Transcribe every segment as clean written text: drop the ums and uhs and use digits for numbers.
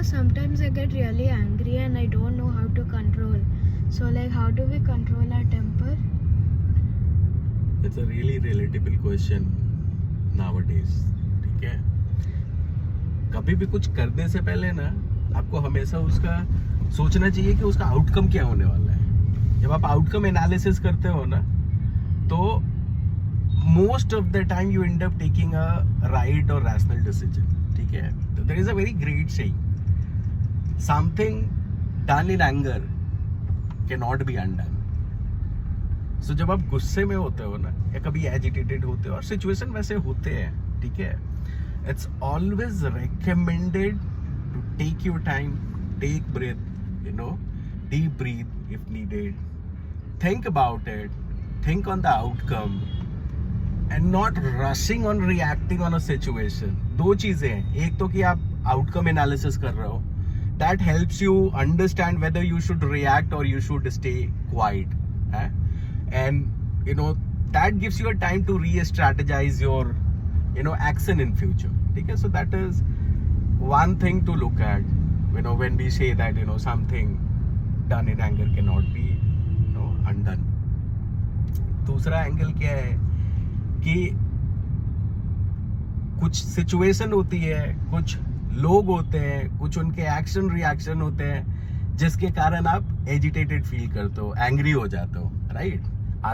know, sometimes I get really angry and I don't know how to control. So like, how do we control our temper? It's a really relatable question nowadays. ठीक है, कभी भी कुछ करने से पहले ना आपको हमेशा उसका सोचना चाहिए कि उसका आउटकम क्या होने वाला है. जब आप आउटकम एनालिसिस करते हो ना, तो most of the time you end up taking a right और रैशनल डिसीजन. ठीक है, तो there is a very great saying, something done in anger can not be undone. So जब आप गुस्से में होते हो ना, या कभी एजिटेटेड होते हो, और सिचुएशन वैसे होते हैं, ठीक है, it's always recommended to take your time, take breath, you know, deep breathe if needed, think about it, think on the outcome and not rushing on reacting on a situation. दो चीजें हैं, एक तो कि आप आउटकम एनालिसिस कर रहे हो, that helps you understand whether you should react or you should stay quiet, and you know that gives you a time to re-strategize your action in future. ठीक है, so that is one thing to look at. When we say that something done in anger cannot be undone. दूसरा angle क्या है कि कुछ situation होती है, कुछ लोग होते हैं, कुछ उनके एक्शन रिएक्शन होते हैं जिसके कारण आप एजिटेटेड फील करते हो, एंग्री हो जाते हो, right?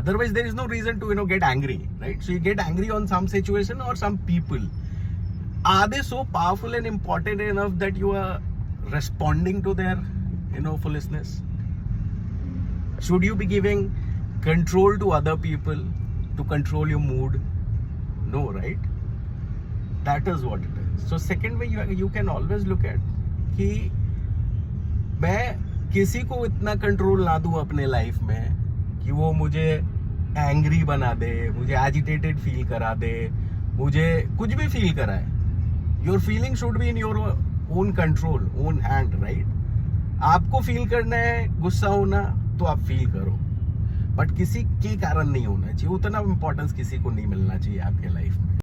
Otherwise there is no reason to get angry, right? So you get angry on some situation और some people. Are they so powerful and important enough that you are responding to their foolishness? Should you be giving control to other people to control your mood? No, right? That is what it is. So second way you can always look at कि मैं किसी को इतना control ना दूं अपने life में कि वो मुझे एंग्री बना दे, मुझे एजिटेटेड फील करा दे, मुझे कुछ भी फील कराए. Your feeling should be in your own control, own hand, right? आपको फील करना है गुस्सा होना, तो आप फील करो, बट किसी के कारण नहीं होना चाहिए. उतना इम्पोर्टेंस किसी को नहीं मिलना चाहिए आपके लाइफ में.